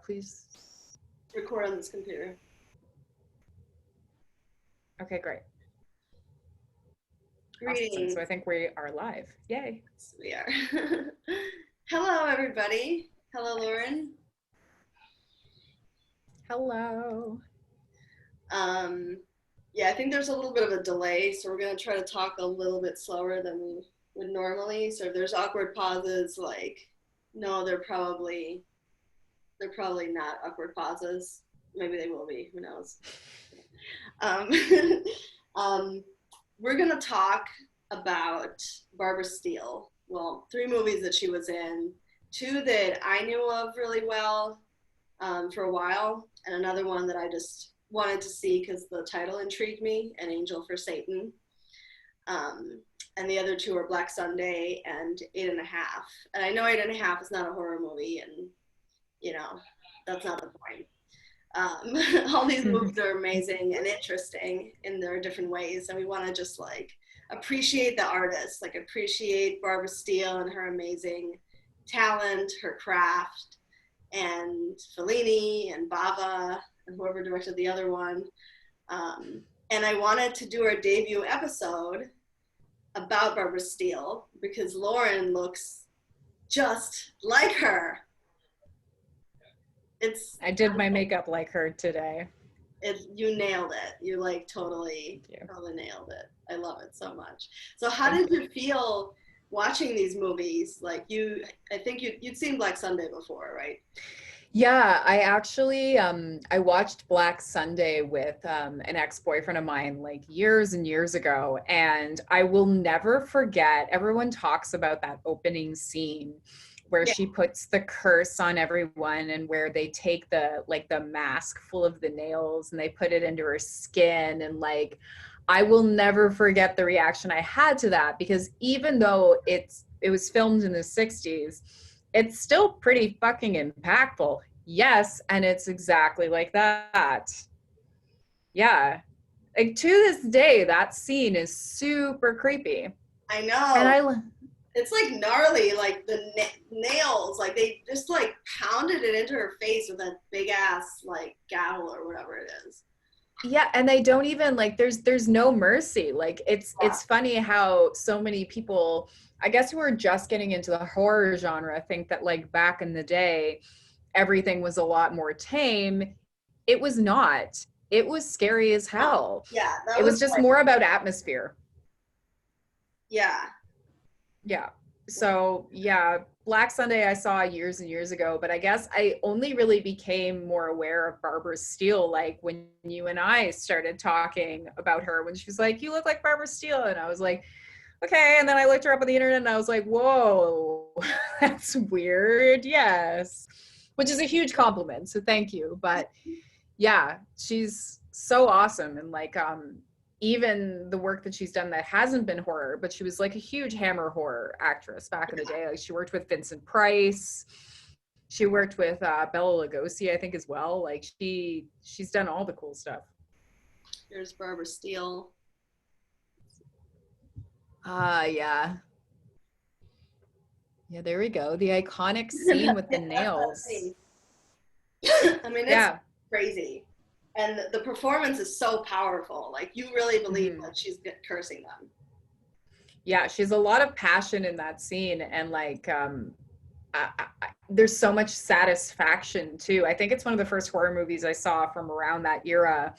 Please. Record on this computer. Okay, great. Awesome. Greetings. So I think we are live. Yay. Yes, we are. Hello, everybody. Hello, Lauren. Hello. Yeah, I think there's a little bit of a delay, so we're gonna try to talk a little bit slower than we would normally. So if there's awkward pauses, no, they're probably not awkward pauses. Maybe they will be. Who knows? Um, um, we're gonna talk about Barbara Steele. Well, three movies that she was in, two that I knew of really well for a while, and another one that I just wanted to see because the title intrigued me, An Angel for Satan. Um, and the other two are Black Sunday and Eight and a Half. And I know Eight and a Half is not a horror movie, and you know, that's not the point. All these movies are amazing and interesting in their different ways, and we want to just appreciate the artists, appreciate Barbara Steele and her amazing talent, her craft, and Fellini and Bava and whoever directed the other one. And I wanted to do our debut episode about Barbara Steele because Lauren looks just like her. I did my makeup like her today. You nailed it. You totally nailed it. I love it so much. So how did you feel watching these movies? I think you'd seen Black Sunday before, right? Yeah, I actually I watched Black Sunday with an ex-boyfriend of mine like years and years ago, and I will never forget. Everyone talks about that opening scene where Yeah. she puts the curse on everyone and where they take the mask full of the nails and they put it into her skin, and I will never forget the reaction I had to that, because even though it was filmed in the 60s, it's still pretty fucking impactful. Yes, and it's exactly like that. Yeah. Like to this day, that scene is super creepy. I And know. It's gnarly, the nails, they just pounded it into her face with that big ass gavel or whatever it is. yeah, and they don't even there's no mercy. Yeah. It's funny how so many people, I guess, who are just getting into the horror genre think that back in the day everything was a lot more tame. It was not. It was scary as No. hell. Yeah, that It was was just more about atmosphere. yeah. Yeah. So yeah, Black Sunday I saw years and years ago, but I guess I only really became more aware of Barbara Steele when you and I started talking about her, when she was like, "You look like Barbara Steele," and I was like, "Okay." And then I looked her up on the internet and I was like, "Whoa, that's weird." Yes, which is a huge compliment. So thank you. But yeah, she's so awesome. And even the work that she's done that hasn't been horror, but she was a huge Hammer horror actress back in the day. She worked with Vincent Price. She worked with Bela Lugosi, I think, as well. She's done all the cool stuff. Here's Barbara Steele. Yeah. Yeah, there we go. The iconic scene with the nails. I mean, it's Yeah. crazy. And the performance is so powerful. You really believe that she's cursing them. Yeah, she's a lot of passion in that scene, and there's so much satisfaction too. I think it's one of the first horror movies I saw from around that era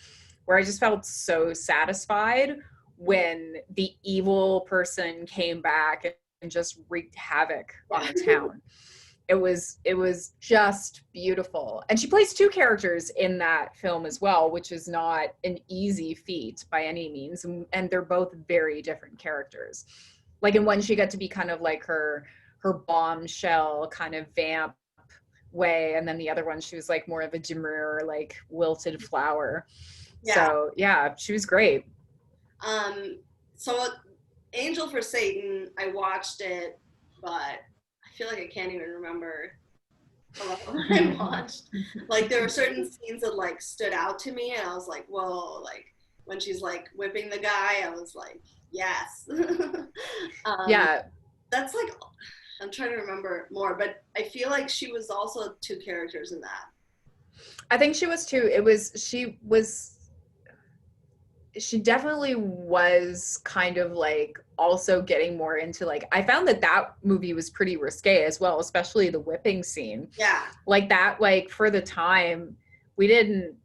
where I just felt so satisfied when the evil person came back and just wreaked havoc on the town. It was just beautiful. And she plays two characters in that film as well, which is not an easy feat by any means, and they're both very different characters. In one, she got to be kind of like her bombshell kind of vamp way, and then the other one she was more of a demure, wilted flower. Yeah. So yeah, she was great. So Angel for Satan, I watched it, but I feel like I can't even remember what I watched. There were certain scenes that stood out to me, and I was like, whoa, when she's whipping the guy, I was like, yes. Yeah. That's I'm trying to remember more, but I feel like she was also two characters in that. I think she was too. She definitely was kind of like also getting more into like, I found that that movie was pretty risque as well, especially the whipping scene. Yeah. Like that, like for the time, we didn't,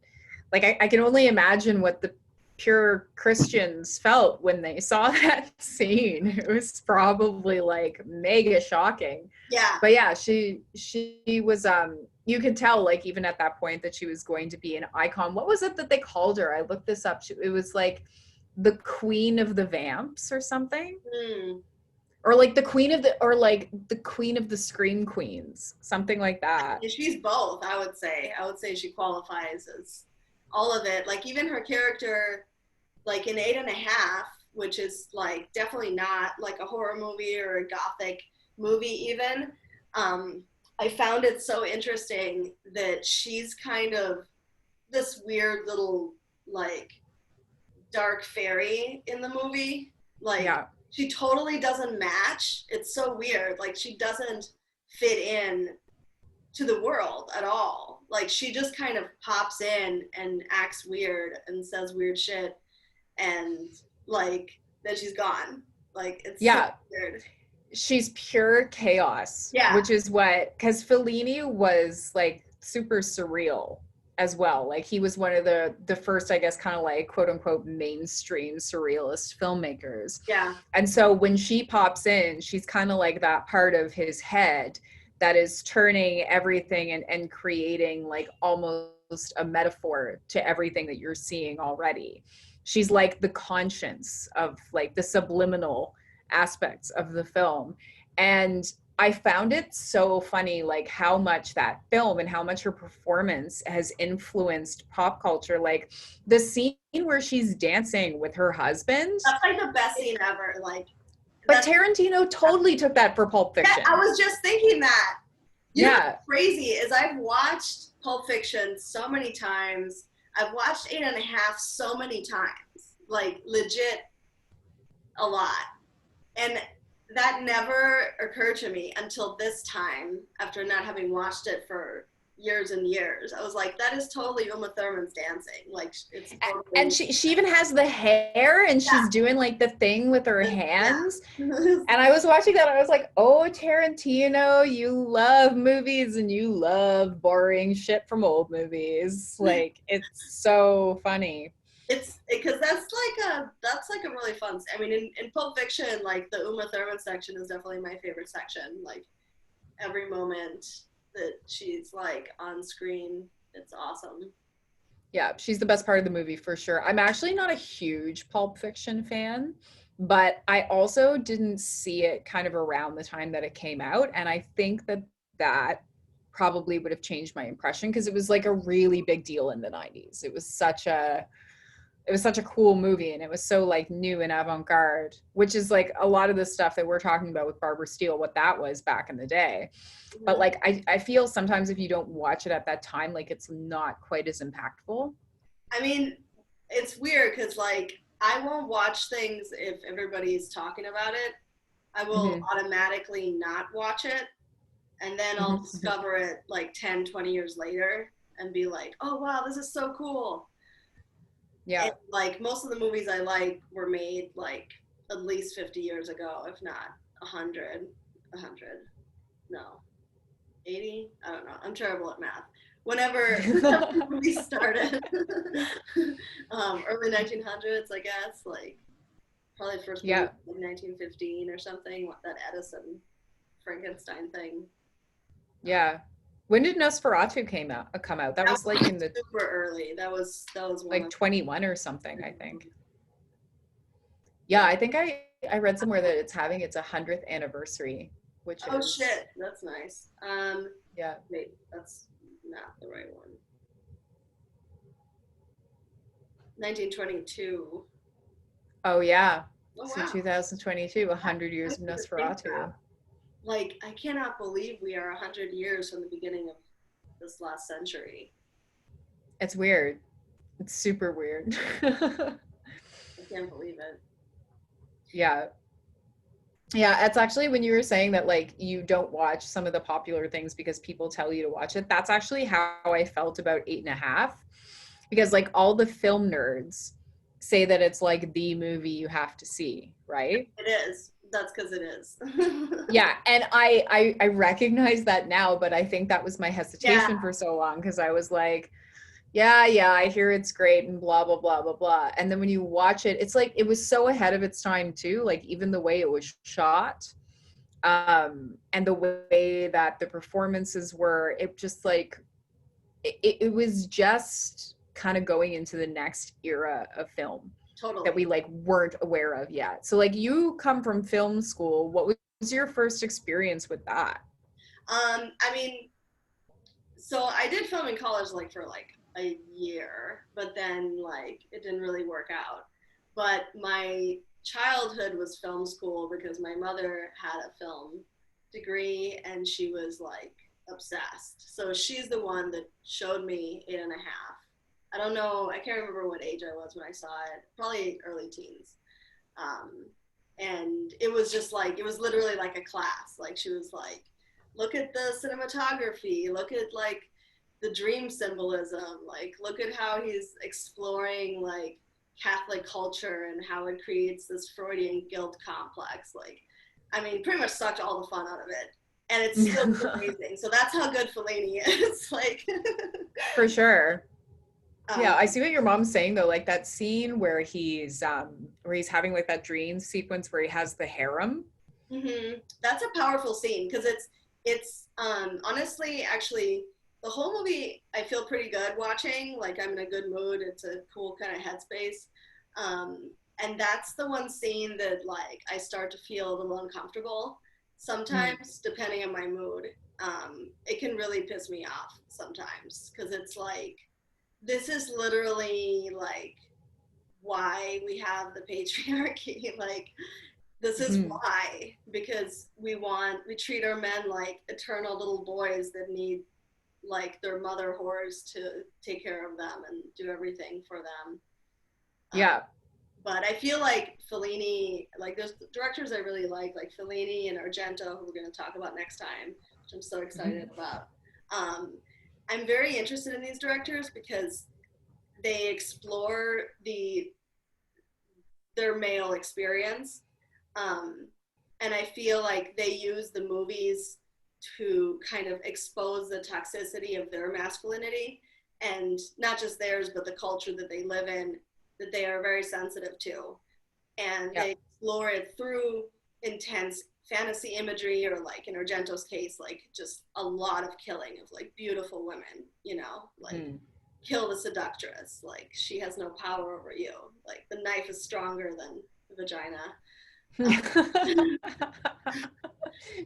like I can only imagine what the pure Christians felt when they saw that scene. It was probably like mega shocking. Yeah. But yeah, she was you could tell like even at that point that she was going to be an icon. What was it that they called her? I looked this up. It was like the queen of the vamps or something. Mm. Or like the queen of the, or like the queen of the scream queens, something like that. She's both, I would say. I would say she qualifies as all of it. Like even her character, like in 8.5, which is like definitely not like a horror movie or a gothic movie even. I found it so interesting that she's kind of this weird little like dark fairy in the movie. Like Yeah. she totally doesn't match. It's so weird. Like she doesn't fit in to the world at all. Like she just kind of pops in and acts weird and says weird shit and like then she's gone. Like it's so Yeah. weird. She's pure chaos, Yeah. which is what, because Fellini was like super surreal as well. Like he was one of the first, I guess, kind of like quote unquote mainstream surrealist filmmakers. Yeah. And so when she pops in, she's kind of like that part of his head that is turning everything and creating like almost a metaphor to everything that you're seeing already. She's like the conscience of like the subliminal aspects of the film. And I found it so funny, like how much that film and how much her performance has influenced pop culture. Like the scene where she's dancing with her husband. That's like the best scene ever. Like But Tarantino totally took that for Pulp Fiction. Yeah, I was just thinking that. You know what's Yeah. crazy is I've watched Pulp Fiction so many times. I've watched 8.5 so many times. Like legit a lot. And that never occurred to me until this time after not having watched it for years and years. I was like, that is totally Uma Thurman's dancing. Like it's totally... And she even has the hair and she's doing like the thing with her hands. Yeah. And I was watching that, I was like, oh, Tarantino, you love movies and you love borrowing shit from old movies. Like it's so funny. It's because that's like a really fun. I mean, in Pulp Fiction, like the Uma Thurman section is definitely my favorite section. Like every moment that she's like on screen, it's awesome. Yeah, she's the best part of the movie for sure. I'm actually not a huge Pulp Fiction fan, but I also didn't see it kind of around the time that it came out, and I think that that probably would have changed my impression because it was like a really big deal in the 90s. It was such a cool movie and it was so like new and avant-garde, which is like a lot of the stuff that we're talking about with Barbara Steele, what that was back in the day. But like I feel sometimes if you don't watch it at that time, like it's not quite as impactful. I mean, it's weird because like I won't watch things if everybody's talking about it. I will automatically not watch it, and then I'll discover it like 10, 20 years later and be like, oh wow, this is so cool. Yeah. And, like most of the movies I like were made like at least 50 years ago, if not 100, no, 80. I don't know. I'm terrible at math. Whenever the movie started, early 1900s, I guess, like probably the first movie like 1915 or something. That Edison Frankenstein thing. Yeah. When did Nosferatu come out? That was like in the super early. That was like 21 or something, I think. Yeah, I think I read somewhere that it's having its 100th anniversary, which oh is shit, that's nice. Yeah. Wait, that's not the right one. 1922. Oh yeah. Oh, So wow. 2022, 100 years of Nosferatu. Like, I cannot believe we are 100 years from the beginning of this last century. It's weird. It's super weird. I can't believe it. Yeah. Yeah, it's actually when you were saying that like you don't watch some of the popular things because people tell you to watch it. That's actually how I felt about Eight and a Half. Because like all the film nerds say that it's like the movie you have to see, right? It is. That's because it is. Yeah, and I recognize that now, but I think that was my Yeah, hesitation for so long because I was like, yeah, I hear it's great and blah blah blah blah blah. And then when you watch it, it's like it was so ahead of its time too, like even the way it was shot, and the way that the performances were, it just like it was just kind of going into the next era of film that totally. we like weren't aware of yet. So like you come from film school, what was your first experience with that? I mean, so I did film in college like for like a year, but then like it didn't really work out. But my childhood was film school because my mother had a film degree and she was like obsessed. So she's the one that showed me Eight and a Half. I don't know, I can't remember what age I was when I saw it, probably early teens. Um, and it was just like, it was literally like a class. Like she was like, look at the cinematography, look at like the dream symbolism, like look at how he's exploring like Catholic culture and how it creates this Freudian guilt complex. Like, I mean, pretty much sucked all the fun out of it. And it's still amazing. So that's how good Fellini is. Like, For sure. Yeah, um, I see what your mom's saying though, like that scene where he's having like that dream sequence where he has the harem. that's a powerful scene because it's honestly actually the whole movie I feel pretty good watching. Like I'm in a good mood. It's a cool kind of headspace. And that's the one scene that like I start to feel a little uncomfortable. Mm. Sometimes, depending on my mood, it can really piss me off sometimes because it's like this is literally like why we have the patriarchy. Like this is Mhm. why, because we treat our men like eternal little boys that need like their mother whores to take care of them and do everything for them. Um, Yeah. but I feel like Fellini, like there's directors I really like Fellini and Argento, who we're going to talk about next time, which I'm so excited Mhm. about. Um, I'm very interested in these directors because they explore their male experience. Um, and I feel like they use the movies to kind of expose the toxicity of their masculinity and not just theirs, but the culture that they live in, that they are very sensitive to. And Yeah. they explore it through intense fantasy imagery, or like in Argento's case, like just a lot of killing of like beautiful women, you know, like Mm. kill the seductress, like she has no power over you, like the knife is stronger than the vagina.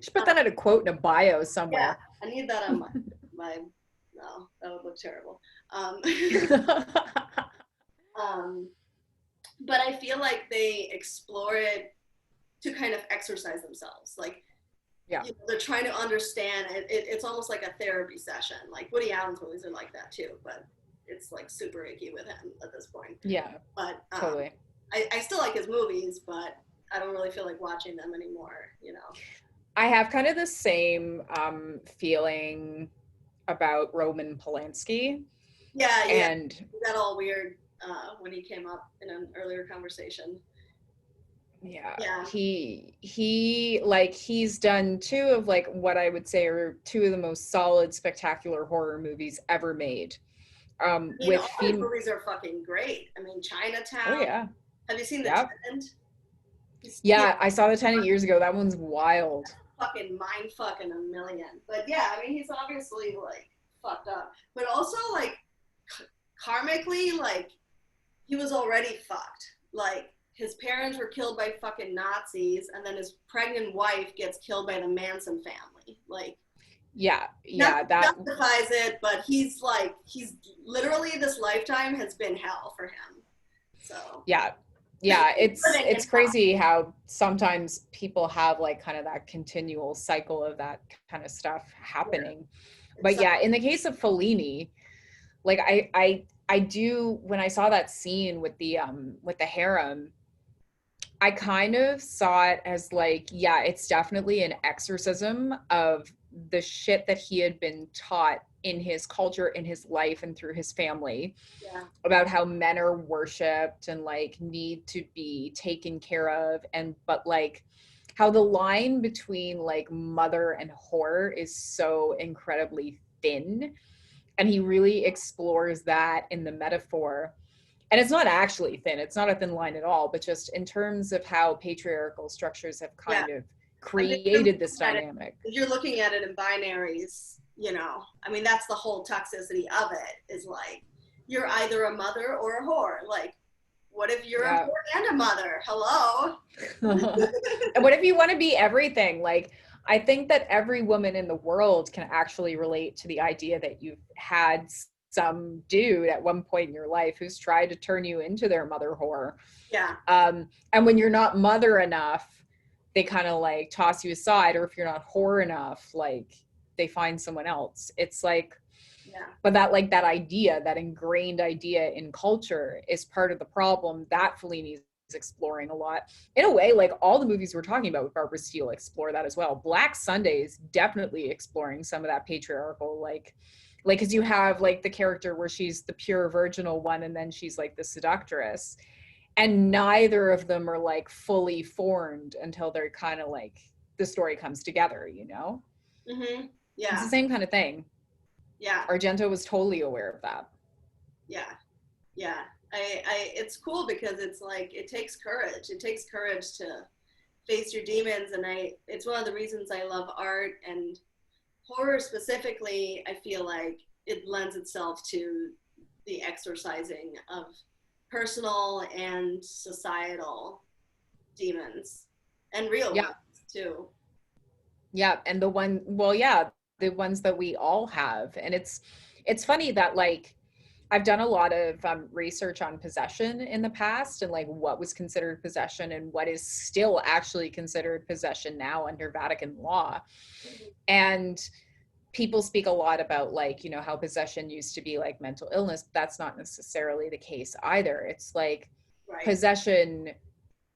Should put that in a quote in a bio Yeah, somewhere. I need that on my no, that would look terrible. Um, um, but I feel like they explore it to kind of exercise themselves. Like Yeah. you know, they're trying to understand. It's almost like a therapy session. Like Woody Allen's movies are like that too, but it's like super icky with him at this point. Yeah. But Totally. I still like his movies, but I don't really feel like watching them anymore. You know. I have kind of the same feeling about Roman Polanski. Yeah, yeah. And It got all weird when he came up in an earlier conversation. yeah, Yeah. he like he's done two of like what I would say are two of the most solid, spectacular horror movies ever made. I mean, With all his movies are fucking great. I mean, oh Chinatown. yeah, Have you seen The yeah, Tenant? He's yeah. I saw The Tenant years ago. That one's wild. fucking mind fucking a million. But yeah, I mean, he's obviously like fucked up. But also like karmically, like he was already fucked. Like his parents were killed by fucking Nazis, and then his pregnant wife gets killed by the Manson family. Like Yeah, nothing yeah. That justifies it, but he's literally this lifetime has been hell for him. So yeah, yeah. living in It's hell. crazy how sometimes people have like kind of that continual cycle of that kind of stuff Yeah, happening. it's But yeah, in the case of Fellini, like I do when I saw that scene with the harem, I kind of saw it as like, yeah, it's definitely an exorcism of the shit that he had been taught in his culture, in his life, and through his family Yeah. about how men are worshipped and like need to be taken care of. And, but like, how the line between like mother and whore is so incredibly thin. And he really explores that in the metaphor, and it's not actually thin, it's not a thin line at all, but just in terms of how patriarchal structures have Yeah. kind of I mean, created this dynamic. if you're looking at it in binaries, you know, I mean, that's the whole toxicity of it, is like, you're either a mother or a whore. Like, what if you're a Yeah. whore and a mother? Hello? And what if you want to be everything? Like, I think that every woman in the world can actually relate to the idea that you've had some dude at one point in your life who's tried to turn you into their mother whore. Yeah. And when you're not mother enough, they kind of like toss you aside, or if you're not whore enough, like they find someone else. It's like, Yeah. but that like that idea, that ingrained idea in culture is part of the problem that Fellini is exploring a lot. In a way, like all the movies we're talking about with Barbara Steele explore that as well. Black Sunday is definitely exploring some of that patriarchal, like because you have like the character where she's the pure virginal one and then she's like the seductress, and neither of them are like fully formed until they're kind of like the story comes together, you know. Mm-hmm. It's Yeah. the same kind of thing. Yeah. Argento was totally aware of that. Yeah. Yeah. It's cool because it's like, it takes courage. It takes courage to face your demons. And it's one of the reasons I love art and horror specifically. I feel like it lends itself to the exorcising of personal and societal demons, and real Yeah. ones too. Yeah. And the one, well, yeah, the ones that we all have. And it's funny that like I've done a lot of research on possession in the past, and like what was considered possession and what is still actually considered possession now under Vatican law. And people speak a lot about like, you know, how possession used to be like mental illness. That's not necessarily the case either. It's like Right. possession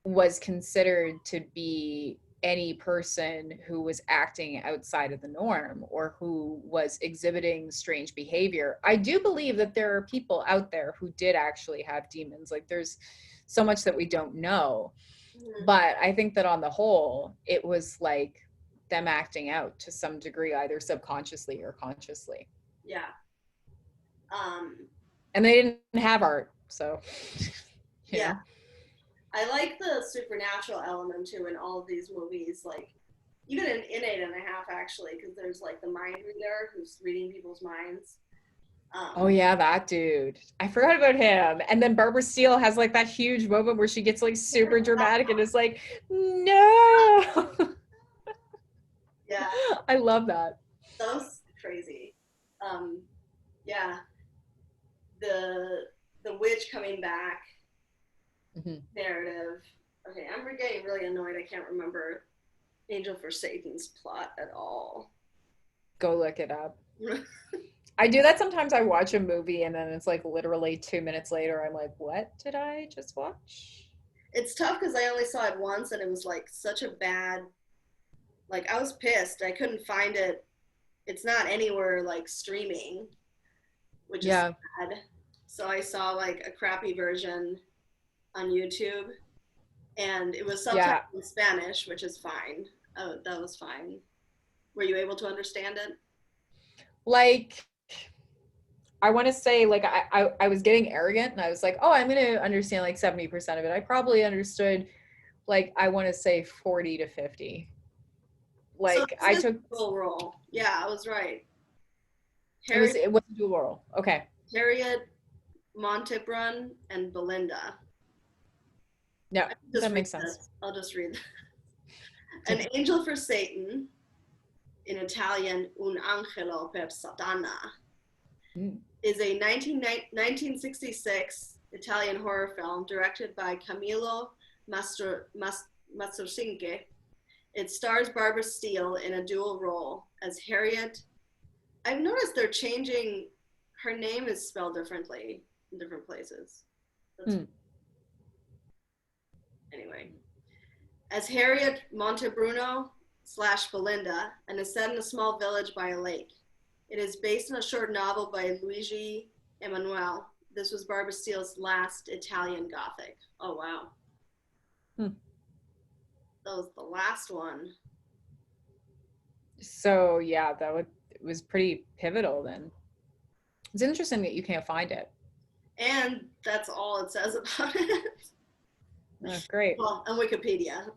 was considered to be any person who was acting outside of the norm or who was exhibiting strange behavior. I do believe that there are people out there who did actually have demons. Like there's so much that we don't know. Mm-hmm. But I think that on the whole, it was like them acting out to some degree, either subconsciously or consciously. Yeah. Um, And they didn't have art. So, you yeah. know. I like the supernatural element too in all of these movies. Like, even in 8.5, actually, because there's like the mind reader who's reading people's minds. Oh yeah, that dude. I forgot about him. And then Barbara Steele has like that huge moment where she gets like super dramatic and is like, no. Yeah, I love that. that was crazy. Um, yeah, the witch coming back Mm-hmm. narrative. Okay, I'm getting really annoyed. I can't remember Angel for Satan's plot at all. Go look it up. I do that sometimes. I watch a movie and then it's like literally 2 minutes later, I'm like, what did I just watch? It's tough because I only saw it once and it was like such a bad, like I was pissed. I couldn't find it. It's not anywhere like streaming, which is Yeah. sad. So I saw like a crappy version on YouTube, and it was subtitled Yeah. in Spanish, which is fine. Oh, that was fine. Were you able to understand it? Like, I want to say like I was getting arrogant and I was like, oh, I'm going to understand like 70% of it. I probably understood like I want to say 40 to 50. So Like I this is took a dual role. Yeah, I was right. it was a dual role. Okay. Harriet Montebrun and Belinda. No, Just that read makes sense. this. I'll just read this. An angel for Satan, in Italian, un angelo per Satana, Mm. is a 1966 Italian horror film directed by Camillo Mastrosinche. It stars Barbara Steele in a dual role as Harriet. I've noticed they're changing, her name is spelled differently in different places. That's, Mm. anyway. as Harriet Montebruno / Belinda and is set in a small village by a lake. It is based on a short novel by Luigi Emanuele. This was Barbara Steele's last Italian Gothic. Oh, wow. That was the last one. So yeah, it was pretty pivotal then. It's interesting that you can't find it. And that's all it says about it. Oh, great. Well, and Wikipedia.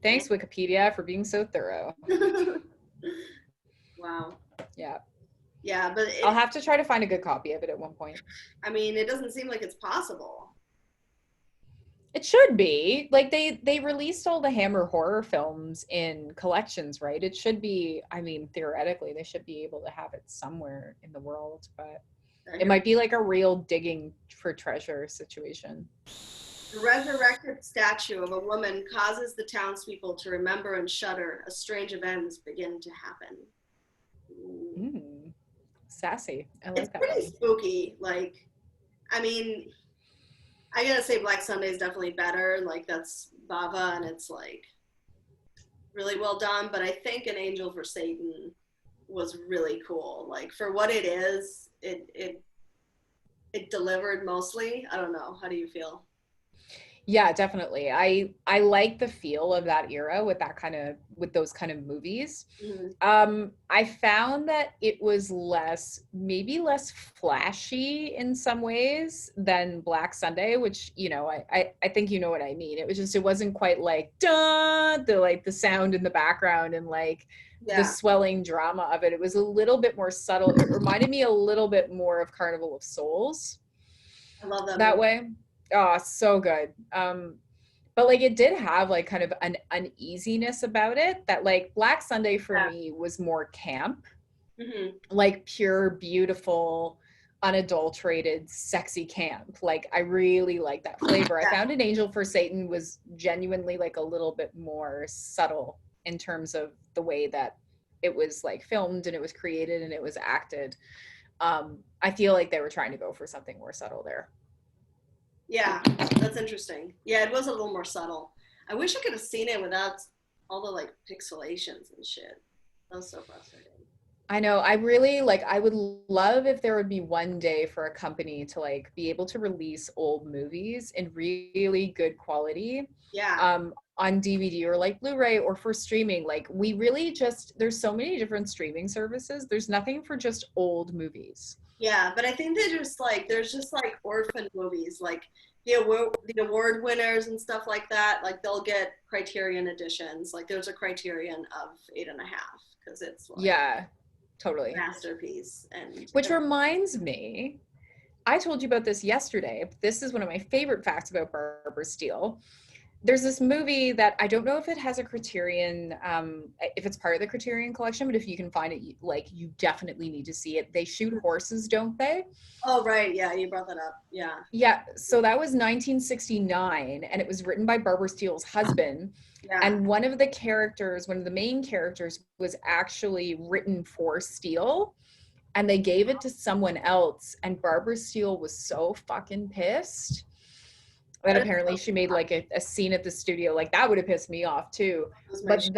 Thanks, Wikipedia, for being so thorough. Wow. Yeah. Yeah, but I'll have to try to find a good copy of it at one point. I mean, it doesn't seem like it's possible. It should be. Like they released all the Hammer horror films in collections, right? It should be, I mean, theoretically, they should be able to have it somewhere in the world, but it might be like a real digging for treasure situation. The resurrected statue of a woman causes the townspeople to remember and shudder as strange events begin to happen. Sassy. I like it's that. Pretty spooky. Like, I mean, I gotta say Black Sunday is definitely better. Like, that's Bava, and it's like really well done. But I think An Angel for Satan was really cool. Like, for what it is, it delivered mostly. I don't know. How do you feel? Yeah, definitely. I like the feel of that era with those kind of movies. Mm-hmm. I found that it was maybe less flashy in some ways than Black Sunday, which, I think you know what I mean. It wasn't quite like the sound in the background and like the swelling drama of it. It was a little bit more subtle. It reminded me a little bit more of Carnival of Souls. I love that that movie. way. Oh, so good. But like it did have like kind of an uneasiness about it that like Black Sunday for me was more camp, like pure, beautiful, unadulterated, sexy camp. Like I really like that flavor. I found An Angel for Satan was genuinely like a little bit more subtle in terms of the way that it was like filmed and it was created and it was acted. I feel like they were trying to go for something more subtle there. Yeah, that's interesting. Yeah, it was a little more subtle. I wish I could have seen it without all the like pixelations and shit. That was so frustrating. I know. I would love if there would be one day for a company to like be able to release old movies in really good quality. Yeah. On DVD or like Blu-ray or for streaming. Like we really there's so many different streaming services. There's nothing for just old movies. Yeah, but I think there's just like orphan movies, like the award winners and stuff like that. Like they'll get Criterion editions. Like there's a Criterion of 8.5 because it's like totally masterpiece. And which reminds me, I told you about this yesterday. This is one of my favorite facts about Barbara Steele. There's this movie that I don't know if it has a Criterion, if it's part of the Criterion collection, but if you can find it, like you definitely need to see it. They shoot horses, don't they? Oh, right. Yeah, you brought that up. Yeah. Yeah. So that was 1969, and it was written by Barbara Steele's husband. Yeah. And one of the main characters was actually written for Steele, and they gave it to someone else, and Barbara Steele was so fucking pissed. And apparently she made like a scene at the studio. Like that would have pissed me off too. But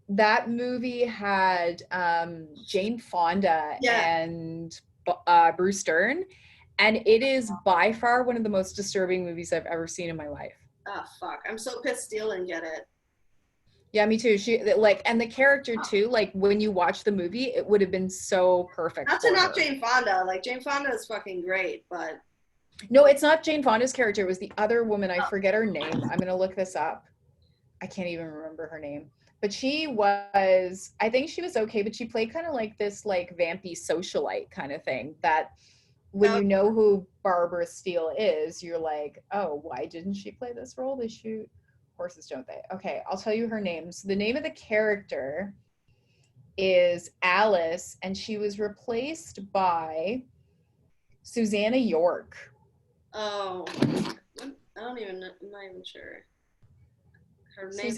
that movie had Jane Fonda and Bruce Dern. And it is by far one of the most disturbing movies I've ever seen in my life. Oh, fuck. I'm so pissed Steele didn't get it. Yeah, me too. She like, and the character too, like when you watch the movie, it would have been so perfect. Not to knock Jane Fonda. Like Jane Fonda is fucking great, but no, it's not Jane Fonda's character. It was the other woman. I forget her name. I'm going to look this up. I can't even remember her name. But I think she was okay, but she played kind of like this like vampy socialite kind of thing that when you know who Barbara Steele is, you're like, oh, why didn't she play this role? They shoot horses, don't they? Okay, I'll tell you her name. So the name of the character is Alice, and she was replaced by Susanna York. Oh, I'm not even sure. Her name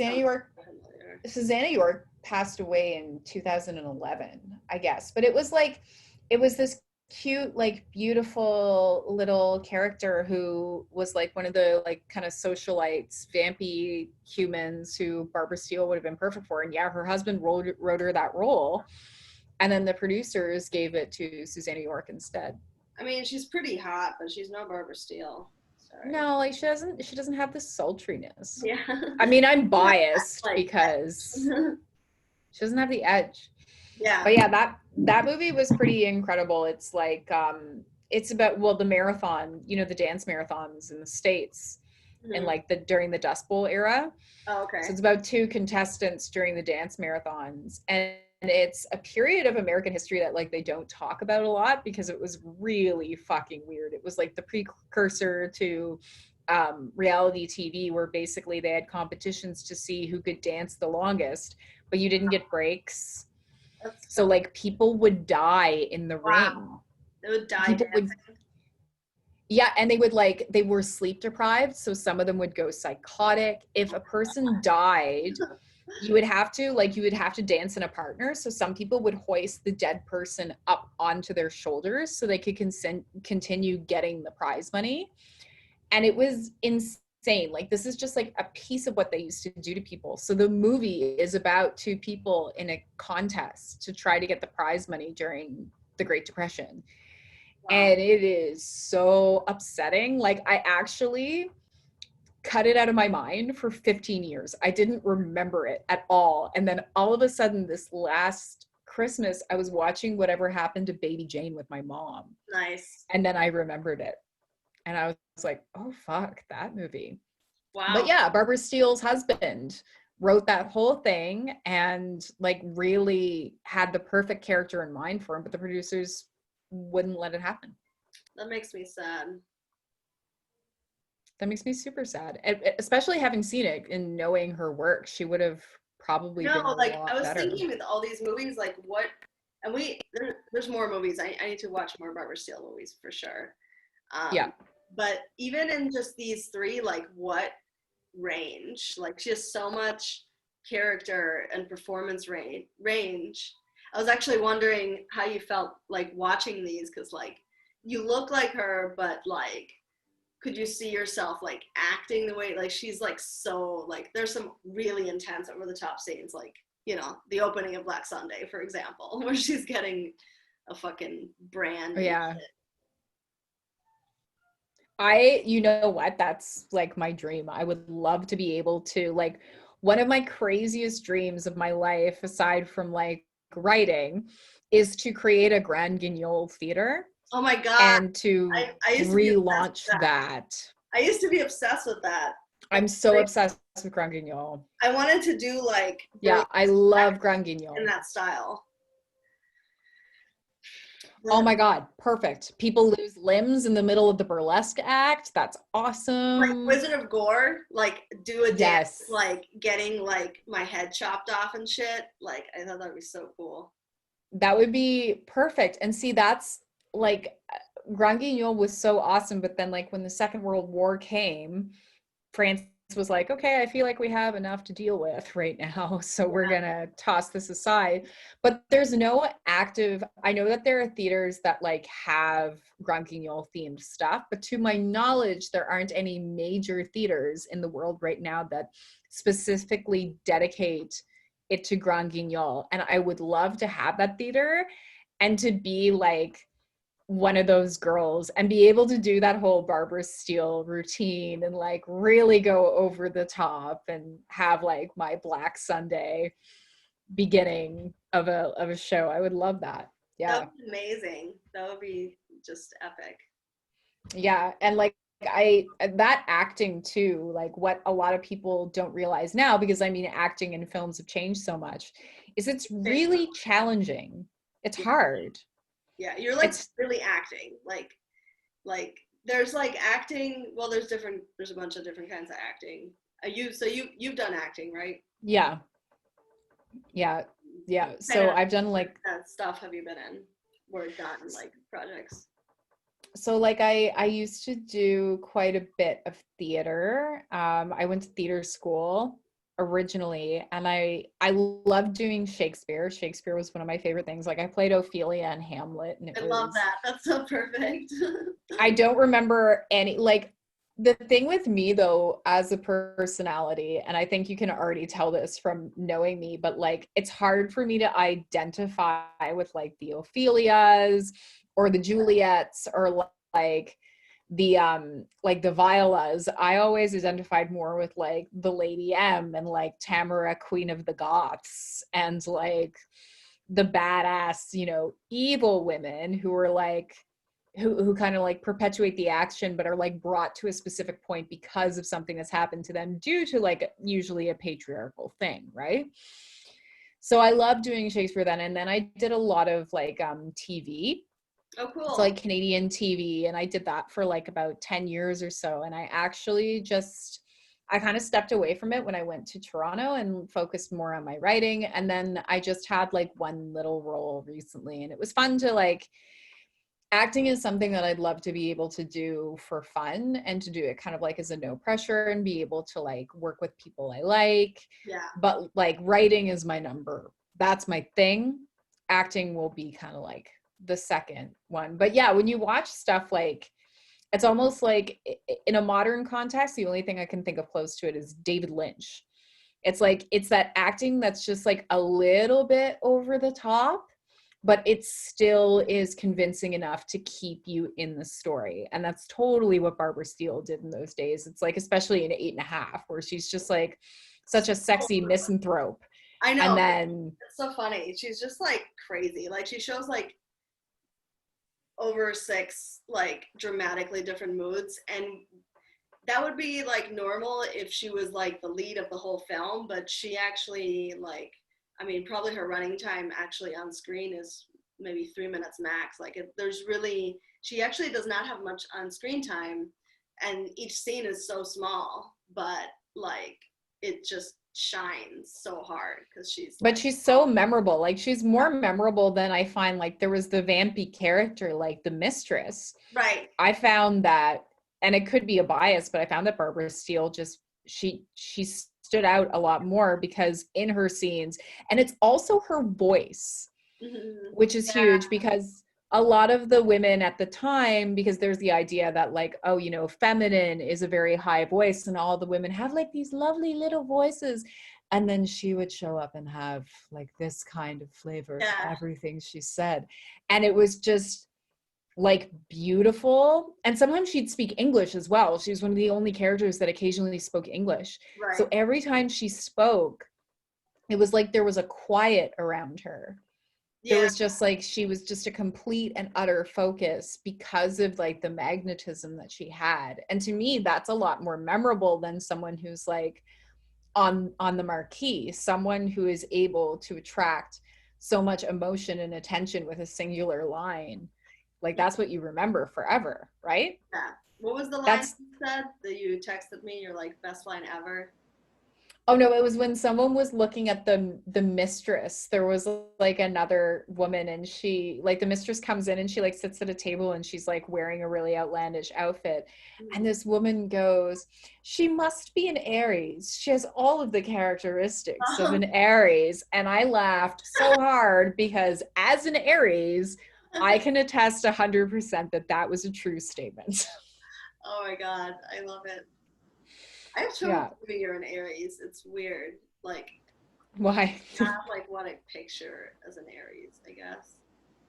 Susanna York passed away in 2011, I guess. But it was this cute, like beautiful little character who was like one of the like kind of socialites, vampy humans who Barbara Steele would have been perfect for. And yeah, her husband wrote her that role. And then the producers gave it to Susanna York instead. I mean, she's pretty hot, but she's no Barbara Steele. Sorry. No, like she doesn't have the sultriness. Yeah. I mean, I'm biased Like, because she doesn't have the edge. yeah. But yeah, that movie was pretty incredible. It's like it's about, well, the marathon, the dance marathons in the States in like during the Dust Bowl era. Oh, okay. So it's about two contestants during the dance marathons, and it's a period of American history that like they don't talk about a lot because it was really fucking weird. It was like the precursor to reality TV, where basically they had competitions to see who could dance the longest, but you didn't get breaks. So like people would die in the ring. They would die People dancing. Yeah, and they were sleep deprived, so some of them would go psychotic. If a person died, you would have to dance in a partner. So some people would hoist the dead person up onto their shoulders so they could continue getting the prize money. And it was insane. Like, this is just like a piece of what they used to do to people. So the movie is about two people in a contest to try to get the prize money during the Great Depression. Wow. And it is so upsetting. Like, I actually cut it out of my mind for 15 years. I didn't remember it at all. And then all of a sudden, this last Christmas, I was watching Whatever Happened to Baby Jane with my mom. Nice. And then I remembered it. And I was like, oh, fuck, that movie. Wow. But yeah, Barbara Steele's husband wrote that whole thing and like really had the perfect character in mind for him, but the producers wouldn't let it happen. That makes me sad. That makes me super sad, especially having seen it and knowing her work. She would have probably been a like lot I was better. thinking with all these movies, like what, and there's more movies. I need to watch more Barbara Steele movies for sure. Yeah. But even in just these three, like what range? Like she has so much character and performance range. I was actually wondering how you felt like watching these, because like you look like her, but like could you see yourself like acting the way, like she's like, so like there's some really intense over the top scenes, like the opening of Black Sunday, for example, where she's getting a fucking brand. Oh, yeah. You know what? That's like my dream. I would love to be able to, like, one of my craziest dreams of my life, aside from like writing, is to create a Grand Guignol theater. Oh my God. And to I relaunch that. I used to be obsessed with that. I'm so obsessed with Grand Guignol. I wanted to do like, yeah, I love Grand Guignol in that style. Oh my God, perfect. People lose limbs in the middle of the burlesque act. That's awesome. Like Wizard of Gore, like do a dance, like getting like my head chopped off and shit. Like I thought that'd be so cool. That would be perfect. And see, that's like, Grand Guignol was so awesome. But then like when the Second World War came, France was like, okay, I feel like we have enough to deal with right now, so we're gonna toss this aside. But there's no active, I know that there are theaters that like have Grand Guignol themed stuff, but to my knowledge, there aren't any major theaters in the world right now that specifically dedicate it to Grand Guignol. And I would love to have that theater and to be like one of those girls and be able to do that whole Barbara Steele routine and like really go over the top and have like my Black Sunday beginning of a show. I would love that. Yeah. That would be amazing. That would be just epic. Yeah. And like that acting too, like what a lot of people don't realize now, because I mean, acting in films have changed so much, is it's really challenging. It's hard. Yeah, you're like really acting. Like there's like acting, well there's a bunch of different kinds of acting. You've done acting, right? Yeah. So I've done like stuff have you been in or done like projects? So like I used to do quite a bit of theater. I went to theater school originally, and I loved doing Shakespeare. Shakespeare was one of my favorite things. Like I played Ophelia and Hamlet, and it I love was, that. That's so perfect. I don't remember any, like, the thing with me though, as a personality, and I think you can already tell this from knowing me, but like it's hard for me to identify with like the Ophelias or the Juliets or like the Violas. I always identified more with like the Lady M and like Tamara, Queen of the Goths, and like the badass, you know, evil women who are like who kind of like perpetuate the action but are like brought to a specific point because of something that's happened to them due to like usually a patriarchal thing, right? So I love doing Shakespeare then, and then I did a lot of like TV. Oh, So cool. like Canadian TV, and I did that for like about 10 years or so, and I actually just I kind of stepped away from it when I went to Toronto and focused more on my writing, and then I just had like one little role recently, and it was fun to like acting is something that I'd love to be able to do for fun and to do it kind of like as a no pressure and be able to like work with people I like. Yeah. But like writing is my number. That's my thing. Acting will be kind of like the second one. But yeah, when you watch stuff like it's almost like in a modern context, the only thing I can think of close to it is David Lynch. It's like it's that acting that's just like a little bit over the top, but it still is convincing enough to keep you in the story. And that's totally what Barbara Steele did in those days. It's like, especially in 8.5, where she's just like such a sexy misanthrope. I And know. then It's so funny. She's just like crazy. Like she shows like over six like dramatically different moods, and that would be like normal if she was like the lead of the whole film, but she actually like, I mean, probably her running time actually on screen is maybe 3 minutes max. Like there's really, she actually does not have much on screen time, and each scene is so small, but like it just shines so hard because she's but like, she's so memorable. Like she's more memorable than I find. Like there was the vampy character, like the mistress. right. I found that, and it could be a bias, but I found that Barbara Steele just she stood out a lot more because in her scenes, and it's also her voice, Mm-hmm. which is Yeah. huge because a lot of the women at the time, because there's the idea that like, oh, you know, feminine is a very high voice and all the women have like these lovely little voices. And then she would show up and have like this kind of flavor to Yeah. everything she said. And it was just like beautiful. And sometimes she'd speak English as well. She was one of the only characters that occasionally spoke English. Right. So every time she spoke, it was like there was a quiet around her. There Yeah. was just like she was just a complete and utter focus because of like the magnetism that she had. And to me, that's a lot more memorable than someone who's like on the marquee, someone who is able to attract so much emotion and attention with a singular line. Like that's what you remember forever, right? Yeah. What was the line That's you said that you texted me? You're like, best line ever. Oh no, it was when someone was looking at the mistress. There was like another woman, and she like the mistress comes in and she like sits at a table and she's like wearing a really outlandish outfit. And this woman goes, "She must be an Aries. She has all of the characteristics of an Aries." And I laughed so hard because as an Aries, I can attest 100% that that was a true statement. Oh my god, I love it. I have trouble Yeah. believing you're an Aries. It's weird. Like, Why? not like what I picture as an Aries, I guess.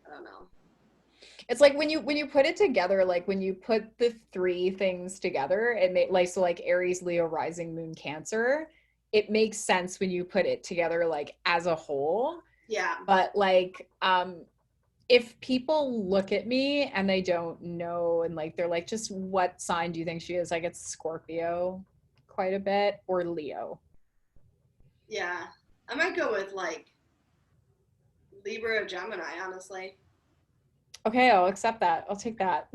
I don't know. It's like when you put it together, like when you put the three things together, it made like so like Aries, Leo, rising, moon, Cancer. It makes sense when you put it together like as a whole. Yeah. But like if people look at me and they don't know and like they're like, just what sign do you think she is? Like it's Scorpio quite a bit or Leo. Yeah. I might go with like Libra or Gemini, honestly. Okay, I'll accept that. I'll take that.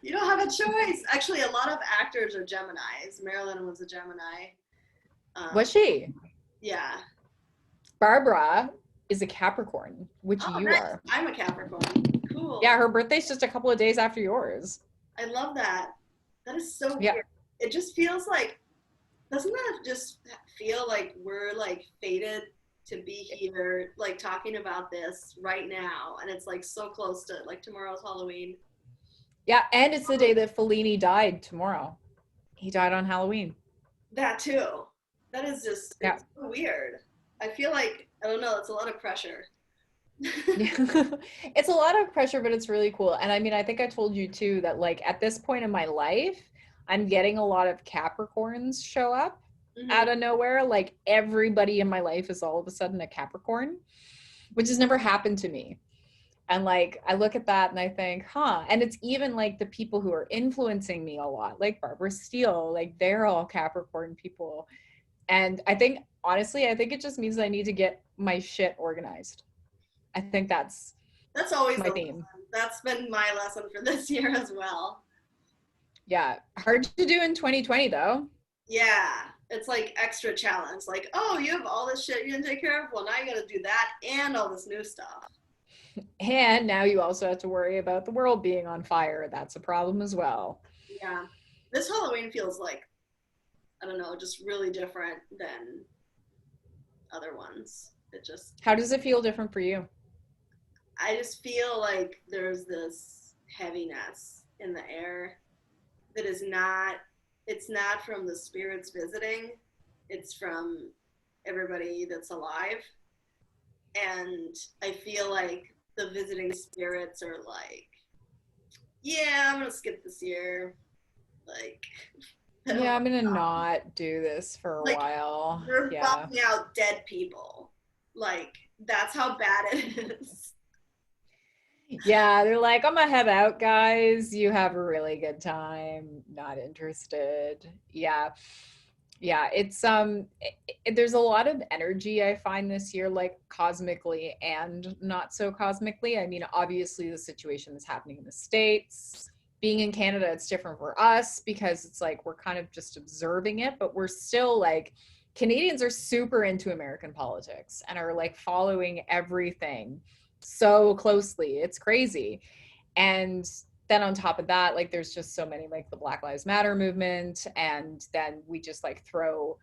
You don't have a choice. Actually, a lot of actors are Geminis. Marilyn was a Gemini. Was she? Yeah. Barbara is a Capricorn, which Oh, you nice. are. I'm a Capricorn. Cool. Yeah, her birthday's just a couple of days after yours. I love that. That is so Yeah. weird. It just feels like doesn't that just feel like we're like fated to be here, like talking about this right now, and it's like so close to like tomorrow's Halloween. Yeah, and it's the day that Fellini died tomorrow. He died on Halloween. That too. That is just, Yeah. it's so weird. I feel like, I don't know, it's a lot of pressure. Yeah. It's a lot of pressure, but it's really cool. And I mean, I think I told you too that like at this point in my life, I'm getting a lot of Capricorns show up Hmm. out of nowhere. Like everybody in my life is all of a sudden a Capricorn, which has never happened to me. And like I look at that and I think, huh. And it's even like the people who are influencing me a lot, like Barbara Steele, like they're all Capricorn people. And I think honestly, I think it just means I need to get my shit organized. I think that's That's always my the lesson. theme. That's been my lesson for this year as well. Yeah. Hard to do in 2020 though. Yeah, it's like extra challenge. Like, oh, you have all this shit you didn't take care of. Well, now you got to do that and all this new stuff. And now you also have to worry about the world being on fire. That's a problem as well. Yeah, this Halloween feels like, I don't know, just really different than other ones. It just, How does it feel different for you? I just feel like there's this heaviness in the air that is not, it's not from the spirits visiting, it's from everybody that's alive. And I feel like the visiting spirits are like, yeah, I'm gonna skip this year. Like, I don't Yeah, I'm gonna know. not do this for a Like, while. we're Yeah. bumming out dead people. Like, that's how bad it is. Yeah, they're like, I'm gonna head out, guys. You have a really good time. Not interested. Yeah. Yeah, it's there's a lot of energy I find this year, like cosmically and not so cosmically. I mean, obviously the situation is happening in the States. Being in Canada, it's different for us because it's like we're kind of just observing it, but we're still like Canadians are super into American politics and are like following everything so closely. It's crazy. And then on top of that, like there's just so many like the Black Lives Matter movement, and then we just like throw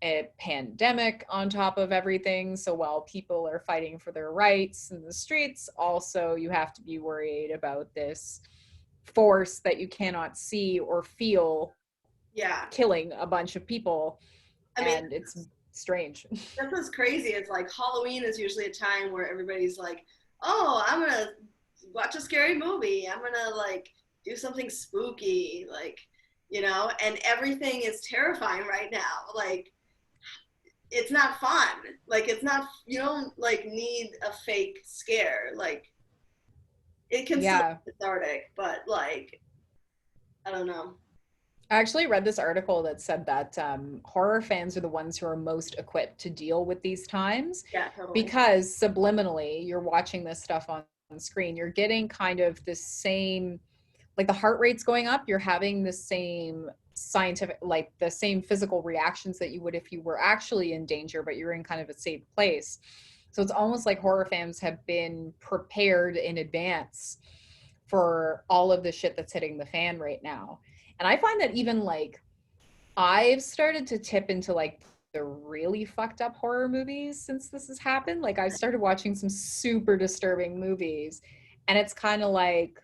a pandemic on top of everything. So while people are fighting for their rights in the streets, also you have to be worried about this force that you cannot see or feel Yeah. killing a bunch of people, I mean, and it's strange. that's what's crazy. It's like Halloween is usually a time where everybody's like, oh, I'm gonna watch a scary movie. I'm gonna like do something spooky, like, and everything is terrifying right now. Like, it's not fun. Like, it's not, you don't like need a fake scare. Like, it can still Yeah. be cathartic, but like, I don't know. I actually read this article that said that horror fans are the ones who are most equipped to deal with these times Yeah, totally. because subliminally you're watching this stuff on screen. You're getting kind of the same, like the heart rate's going up. You're having the same scientific, like the same physical reactions that you would if you were actually in danger, but you're in kind of a safe place. So it's almost like horror fans have been prepared in advance for all of the shit that's hitting the fan right now. And I find that even like I've started to tip into like the really fucked up horror movies since this has happened. Like I've started watching some super disturbing movies, and it's kind of like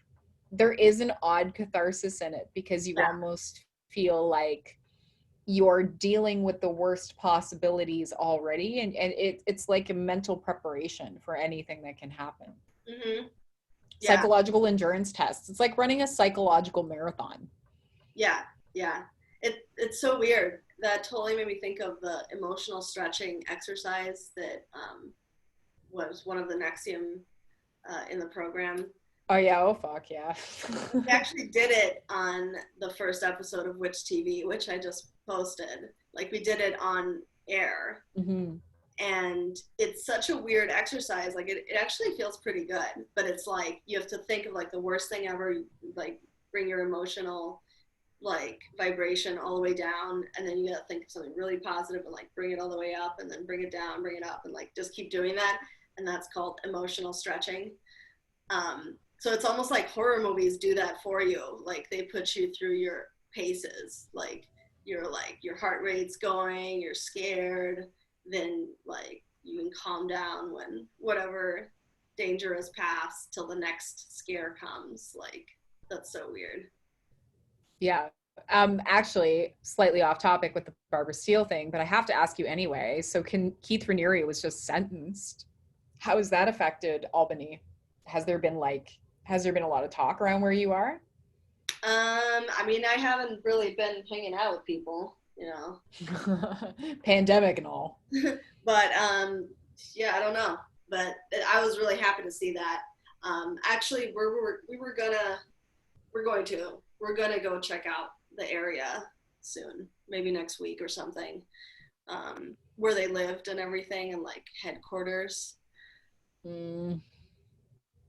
there is an odd catharsis in it because you Yeah. almost feel like you're dealing with the worst possibilities already, and it's like a mental preparation for anything that can happen. Hmm. Yeah. Psychological endurance tests. It's like running a psychological marathon. Yeah. Yeah. It's so weird. That totally made me think of the emotional stretching exercise that was one of the Nexium in the program. Oh yeah, oh fuck yeah. We actually did it on the first episode of Witch TV, which I just posted. Like, we did it on air, Mm-hmm. and it's such a weird exercise. Like, it actually feels pretty good, but it's like you have to think of like the worst thing ever, like bring your emotional like vibration all the way down, and then you gotta think of something really positive and like bring it all the way up, and then bring it down, bring it up, and like just keep doing that. And that's called emotional stretching. So it's almost like horror movies do that for you. Like, they put you through your paces. Like, you're like, your heart rate's going, you're scared, then like you can calm down when whatever danger has passed till the next scare comes. Like, that's so weird. Yeah. Actually, slightly off topic with the Barbara Steele thing, but I have to ask you anyway. So, Keith Raniere was just sentenced. How has that affected Albany? Has there been a lot of talk around where you are? I mean, I haven't really been hanging out with people, Pandemic and all. but yeah, I don't know. But I was really happy to see that. Actually, we're gonna go check out the area soon, maybe next week or something, where they lived and everything, and like headquarters. Mm,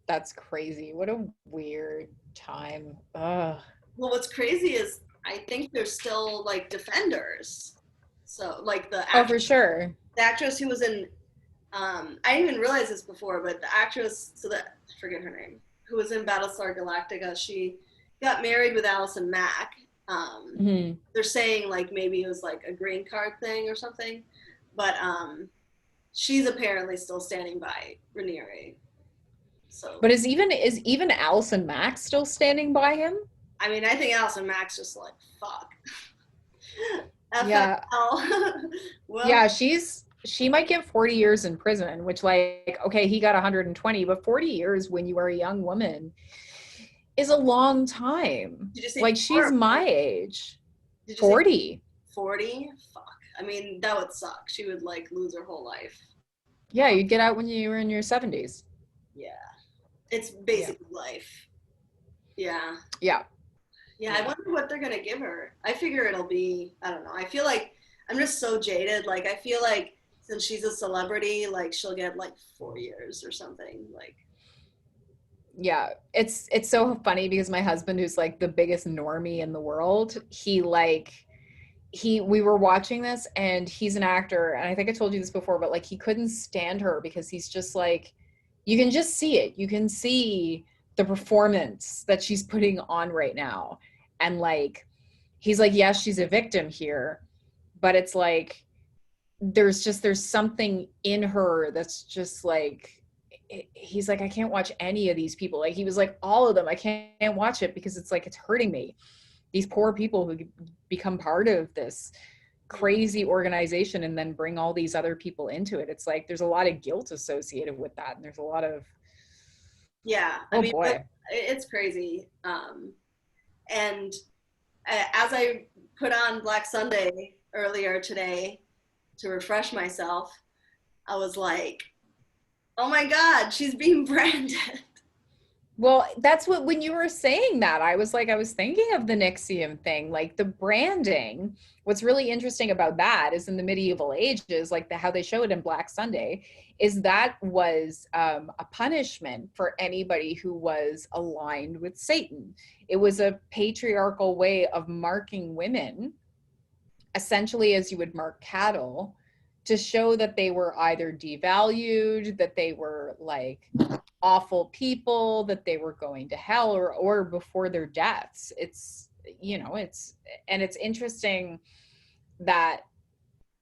that's crazy. What a weird time. Ugh. Well, what's crazy is I think there's still like defenders. So like Oh, for sure. the actress who was in, I didn't even realize this before, but the actress, I forget her name, who was in Battlestar Galactica, she got married with Allison Mack. Mhm. They're saying like maybe it was like a green card thing or something, but she's apparently still standing by Raniere. So, But is even Allison Mack still standing by him? I mean, I think Allison Mack's just like, fuck. Yeah. FFL. Well, Yeah, she might get 40 years in prison, which like, okay, he got 120, but 40 years when you are a young woman is a long time. did you say Like four she's or my 40? age. Did you say 40. 40? Fuck. I mean, that would suck. She would like lose her whole life. Yeah, you'd get out when you were in your 70s. Yeah. It's Yeah. basically life. Yeah. Yeah. Yeah, I Yeah. wonder what they're gonna give her. I figure it'll be, I don't know. I feel like I'm just so jaded. Like I feel like since she's a celebrity, like she'll get like 4 years or something. Like, Yeah, it's so funny because my husband, who's like the biggest normie in the world, he we were watching this, and he's an actor, and I think I told you this before, but like he couldn't stand her because he's just like, you can just see it. You can see the performance that she's putting on right now. And like he's like, yes, she's a victim here, but it's like there's something in her that's just like, he's like, I can't watch any of these people. Like he was like, all of them, I can't watch it because it's like it's hurting me. These poor people who become part of this crazy organization and then bring all these other people into it. It's like there's a lot of guilt associated with that, and there's a lot of, yeah, I oh mean, boy. it's crazy. And as I put on Black Sunday earlier today to refresh myself, I was like, oh my God, she's being branded. Well, that's what, when you were saying that, I was like, I was thinking of the Nixium thing, like the branding. What's really interesting about that is in the medieval ages, like how they show it in Black Sunday, is that was a punishment for anybody who was aligned with Satan. It was a patriarchal way of marking women, essentially as you would mark cattle, to show that they were either devalued, that they were like awful people, that they were going to hell, or before their deaths. It's, and it's interesting that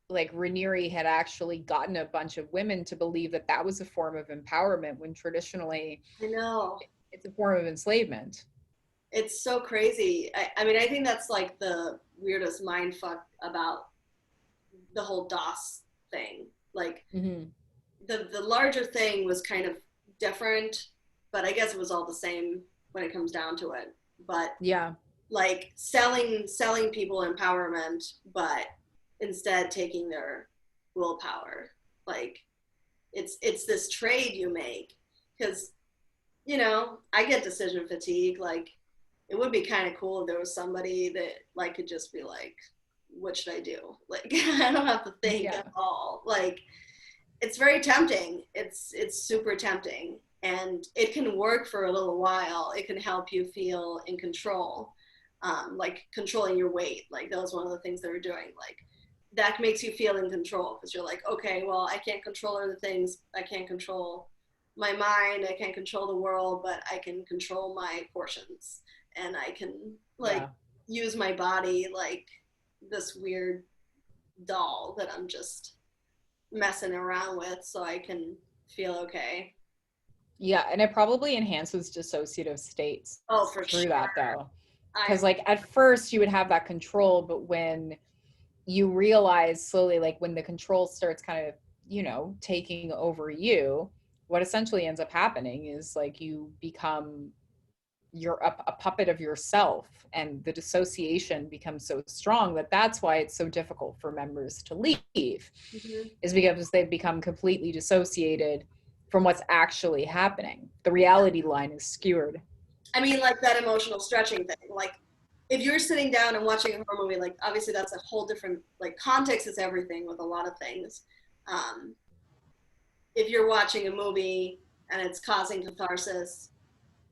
like Raniere had actually gotten a bunch of women to believe that that was a form of empowerment when traditionally I know. it's a form of enslavement. It's so crazy. I mean, I think that's like the weirdest mind fuck about the whole DOS thing. Like Mm-hmm. the larger thing was kind of different, but I guess it was all the same when it comes down to it. But Yeah. like selling people empowerment, but instead taking their willpower. Like it's this trade you make, because I get decision fatigue. Like it would be kind of cool if there was somebody that like could just be like, what should I do? Like I don't have to think Yeah. at all. Like it's very tempting. It's super tempting, and it can work for a little while. It can help you feel in control, like controlling your weight. Like that was one of the things they were doing. Like that makes you feel in control because you're like, okay, well, I can't control other things. I can't control my mind. I can't control the world, but I can control my portions, and I can like Yeah. use my body like this weird doll that I'm just messing around with so I can feel okay. Yeah, and it probably enhances dissociative states Oh, for through sure. that though. Because I like at first you would have that control, but when you realize slowly, like when the control starts kind of, taking over you, what essentially ends up happening is like you become you're a puppet of yourself, and the dissociation becomes so strong that that's why it's so difficult for members to leave, mhm. is because they've become completely dissociated from what's actually happening. The reality line is skewered. I mean, like that emotional stretching thing. Like, if you're sitting down and watching a horror movie, like obviously that's a whole different like context is everything with a lot of things. Um, if you're watching a movie and it's causing catharsis,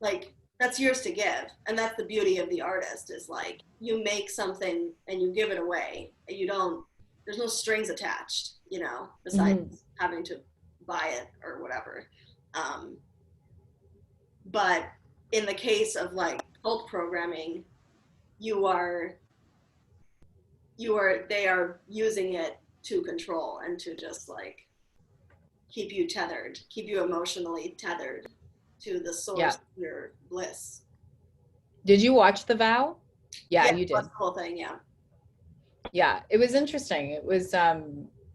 like that's yours to give, and that's the beauty of the artist is like you make something and you give it away. You don't. There's no strings attached, besides Mm-hmm. having to buy it or whatever. Um, but in the case of like cult programming, you are they are using it to control and to just like keep you tethered, keep you emotionally tethered to the source Yeah. of your bliss. Did you watch The Vow? Yeah, Yeah, you that's did. the whole thing. Yeah. Yeah, it was interesting. It was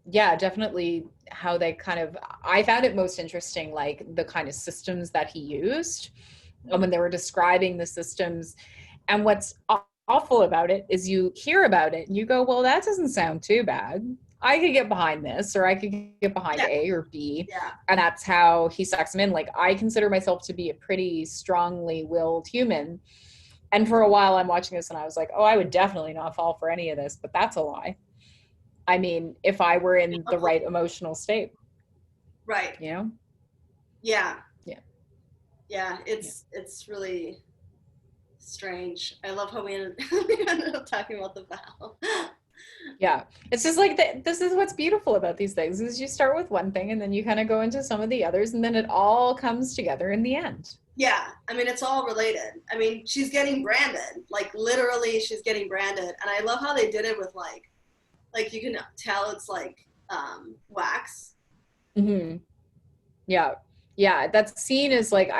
yeah, definitely how they kind of, I found it most interesting, like the kind of systems that he used, and when they were describing the systems. And what's awful about it is you hear about it and you go, well, that doesn't sound too bad. I could get behind this, or I could get behind Yeah. A or B. Yeah. And that's how he sucks them in. Like, I consider myself to be a pretty strongly willed human. And for a while I'm watching this and I was like, oh, I would definitely not fall for any of this, but that's a lie. I mean, if I were in the right emotional state, Right. you know? Yeah. Yeah. Yeah. Yeah. It's really strange. I love how we ended up talking about the vow. Yeah. It's just like this is what's beautiful about these things is you start with one thing and then you kind of go into some of the others and then it all comes together in the end. Yeah, I mean, it's all related. I mean, she's getting branded, like literally, she's getting branded, and I love how they did it with like you can tell it's like wax. Mm-hmm. Yeah. Yeah. That scene is like,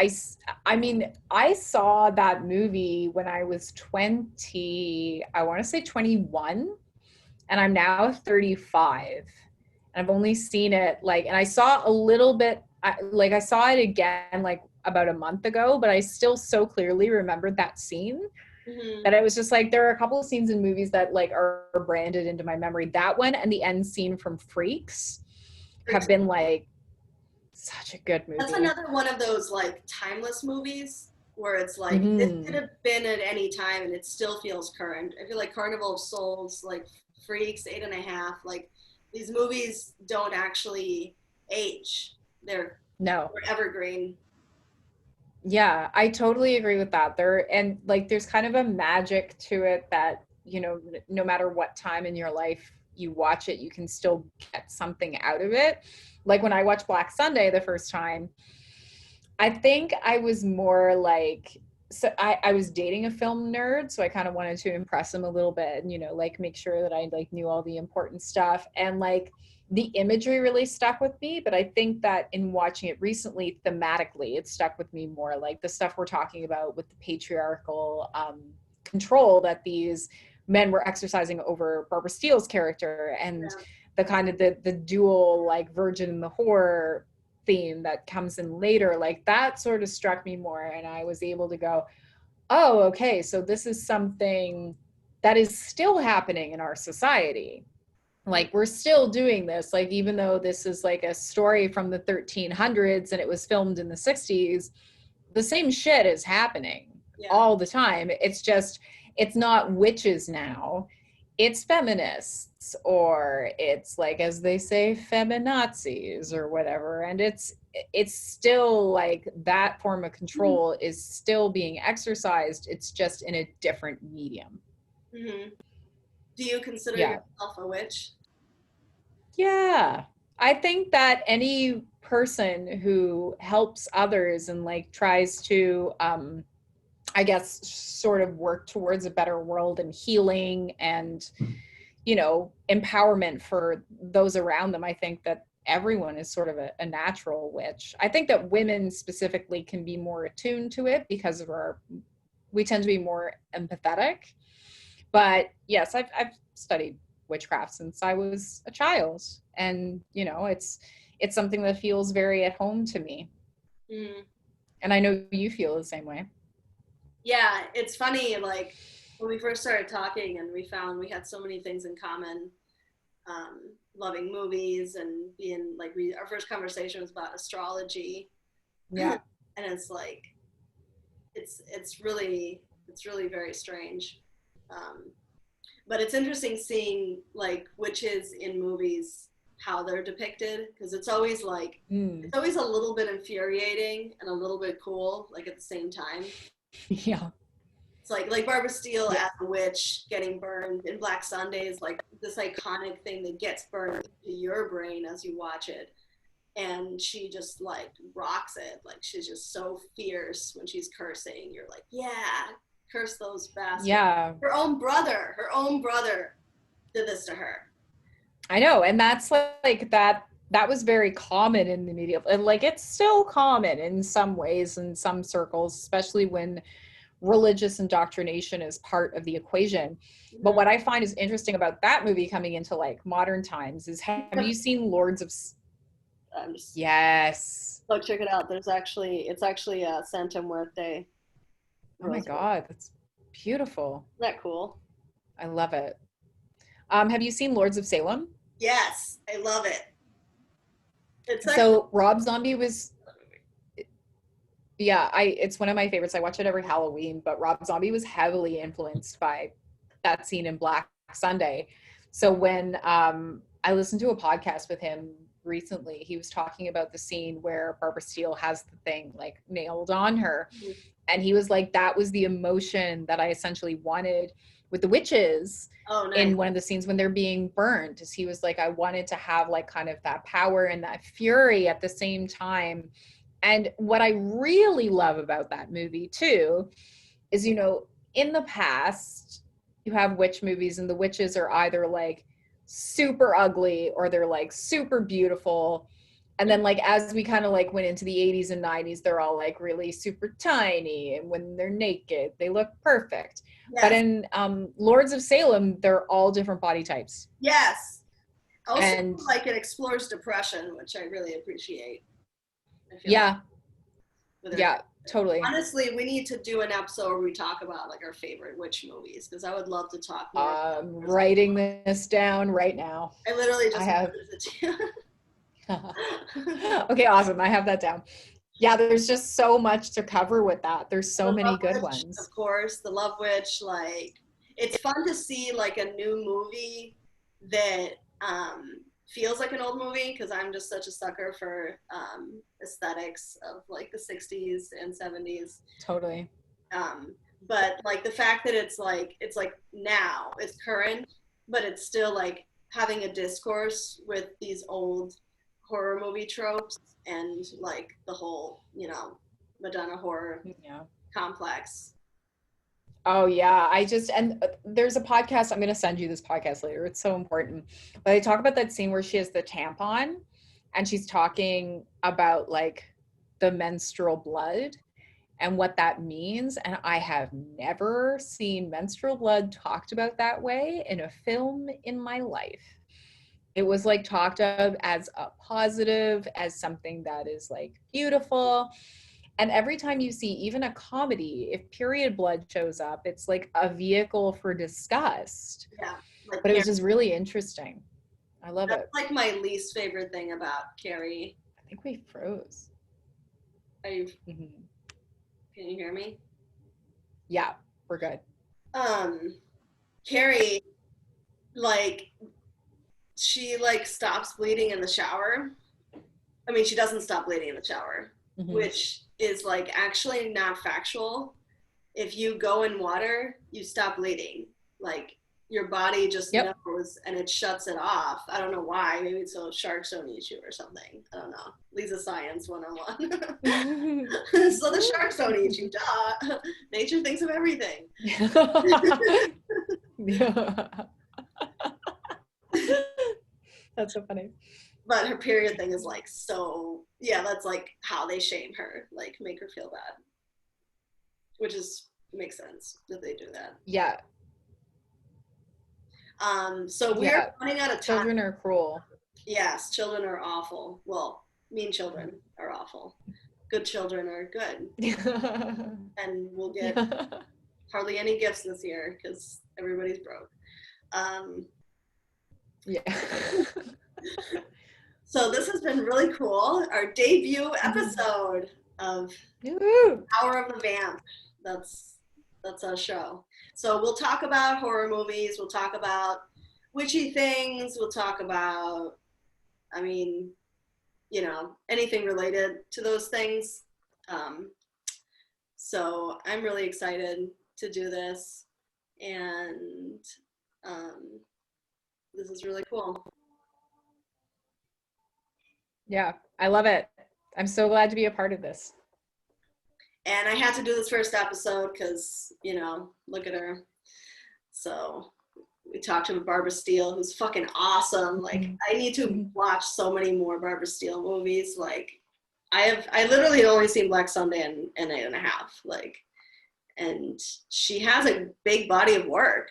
I mean, I saw that movie when I was 20, I want to say 21, and I'm now 35. And I've only seen it like, and I saw a little bit, I saw it again like about a month ago, but I still so clearly remembered that scene Mm-hmm. that it was just like, there are a couple of scenes in movies that like are branded into my memory. That one and the end scene from Freaks have been like such a good That's movie. another one of those like timeless movies where it's like this could Mm-hmm. have been at any time and it still feels current. I feel like Carnival of Souls, like Freaks, Eight and a Half, like these movies don't actually age. They're, No. they're evergreen. Yeah, I totally agree with that. And like there's kind of a magic to it that, no matter what time in your life you watch it, you can still get something out of it. Like when I watched Black Sunday the first time, I think I was more like, so I was dating a film nerd, so I kind of wanted to impress him a little bit and, like make sure that I like knew all the important stuff. And like the imagery really stuck with me, but I think that in watching it recently, thematically, it stuck with me more, like the stuff we're talking about with the patriarchal control that these men were exercising over Barbara Steele's character, and Yeah. the kind of the dual like virgin and the whore theme that comes in later, like that sort of struck me more, and I was able to go, oh, okay, so this is something that is still happening in our society. Like we're still doing this, like even though this is like a story from the 1300s and it was filmed in the 60s, the same shit is happening Yeah. all the time. It's just, it's not witches now, it's feminists, or it's like, as they say, feminazis or whatever. And it's still like that form of control is still being exercised, it's just in a different medium. Mm-hmm. Do you consider Yeah. yourself a witch? Yeah. I think that any person who helps others and like tries to I guess sort of work towards a better world and healing and empowerment for those around them. I think that everyone is sort of a natural witch. I think that women specifically can be more attuned to it because of we tend to be more empathetic. But yes, I've studied witchcraft since I was a child, and it's something that feels very at home to me. Mm. And I know you feel the same way. Yeah, it's funny, like when we first started talking and we found we had so many things in common, loving movies and being like, our first conversation was about astrology. Yeah. And it's like, it's really very strange. But it's interesting seeing like witches in movies, how they're depicted, because it's always like, it's always a little bit infuriating and a little bit cool, like at the same time. Yeah. It's like Barbara Steele as a witch getting burned in Black Sunday is like this iconic thing that gets burned into your brain as you watch it. And she just like rocks it. Like she's just so fierce when she's cursing. You're like, yeah, curse those bastards. Yeah. Her own brother did this to her. I know. And that's like that was very common in the media. And like it's still common in some ways, in some circles, especially when religious indoctrination is part of the equation. But what I find is interesting about that movie coming into like modern times is, have you seen Lords of Yes. Oh, check it out. It's actually a Santa Muerte. Oh my God, that's beautiful. Isn't that cool? I love it. Have you seen Lords of Salem? Yes, I love it. So Rob Zombie was, yeah, it's one of my favorites. I watch it every Halloween, but Rob Zombie was heavily influenced by that scene in Black Sunday. So when I listened to a podcast with him recently, he was talking about the scene where Barbara Steele has the thing like nailed on her. Mm-hmm. And he was like, that was the emotion that I essentially wanted with the witches. Oh, nice. In one of the scenes when they're being burned. Is he was like, I wanted to have like kind of that power and that fury at the same time. And what I really love about that movie too is, in the past, you have witch movies and the witches are either like super ugly or they're like super beautiful. And then like as we kind of like went into the 80s and 90s, they're all like really super tiny, and when they're naked they look perfect. Yes. But in Lords of Salem, they're all different body types. Yes. Also, like it explores depression, which I really appreciate. Yeah. Yeah, totally. Honestly, we need to do an episode where we talk about like our favorite witch movies, because I would love to talk more. I'm writing this down right now. I literally just have Okay, awesome. I have that down. Yeah, there's just so much to cover with that. There's so many good ones. Of course, The Love Witch. Like, it's fun to see like a new movie that feels like an old movie, because I'm just such a sucker for aesthetics of like the 60s and 70s. Totally. But like the fact that it's like now, it's current, but it's still like having a discourse with these old horror movie tropes and like the whole, Madonna horror complex. Oh yeah, and there's a podcast, I'm going to send you this podcast later. It's so important. But they talk about that scene where she has the tampon and she's talking about like the menstrual blood and what that means. And I have never seen menstrual blood talked about that way in a film in my life. It was like talked of as a positive, as something that is like beautiful. And every time you see even a comedy, if period blood shows up, it's like a vehicle for disgust. Yeah. Like, but it was just really interesting. I love it. That's like my least favorite thing about Carrie. I think we froze. Can you hear me? Yeah, we're good. Carrie, like, she like stops bleeding in the shower. I mean, she doesn't stop bleeding in the shower, which is like actually not factual. If you go in water, you stop bleeding. Like your body just knows and it shuts it off. I don't know why. Maybe it's so sharks don't eat you or something. I don't know. Leza Science 101. So the sharks don't eat you. Duh. Nature thinks of everything. That's so funny. But her period thing is like so, yeah, that's like how they shame her, like make her feel bad, which is makes sense that they do that. Yeah. So we are Yeah. running out of time. Children are cruel. Yes, children are awful. Well, mean children are awful. Good children are good, and we'll get hardly any gifts this year because everybody's broke. Yeah. So this has been really cool. Our debut episode of Woo! Hour of the Vamp. That's our show. So we'll talk about horror movies. We'll talk about witchy things. We'll talk about, I mean, you know, anything related to those things. So I'm really excited to do this, and this is really cool. Yeah, I love it. I'm so glad to be a part of this. And I had to do this first episode because, you know, look at her. So we talked to Barbara Steele, who's fucking awesome. Like, I need to watch so many more Barbara Steele movies. Like, I literally had only seen Black Sunday and 8.5. Like, and she has a big body of work.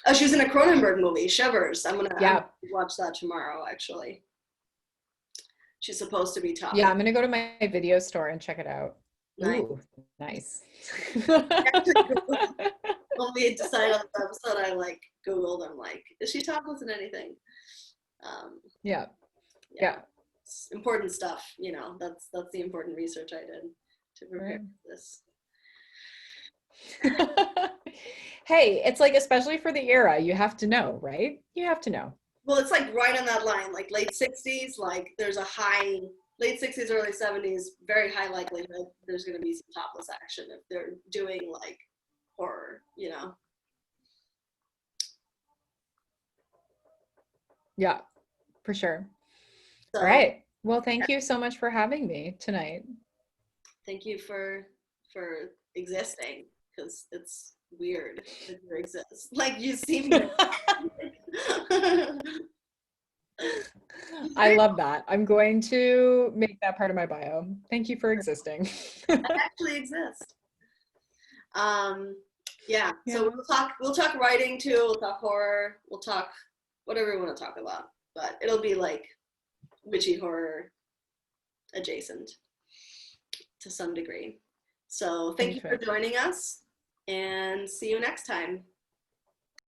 Oh, she was in a Cronenberg movie, Shivers. I'm gonna watch that tomorrow, actually. She's supposed to be talking. Yeah, I'm gonna go to my video store and check it out. Nice. Ooh, nice. When we decided on this episode, I like Googled. I'm like, is she topless in anything? Yeah. It's important stuff. You know, that's the important research I did to prepare for this. Hey, it's like, especially for the era, you have to know, right? You have to know. Well, it's like right on that line, like late 60s, like there's a high, late 60s, early 70s, very high likelihood there's going to be some topless action if they're doing like horror, you know? Yeah, for sure. So, all right. Well, thank you so much for having me tonight. Thank you for existing, because it's weird that you exist. Like, you seem I love that. I'm going to make that part of my bio. Thank you for existing. I actually exist. Yeah. So we'll talk writing too. We'll talk horror. We'll talk whatever we want to talk about, but it'll be like witchy horror adjacent to some degree. So thank you for joining us, and see you next time.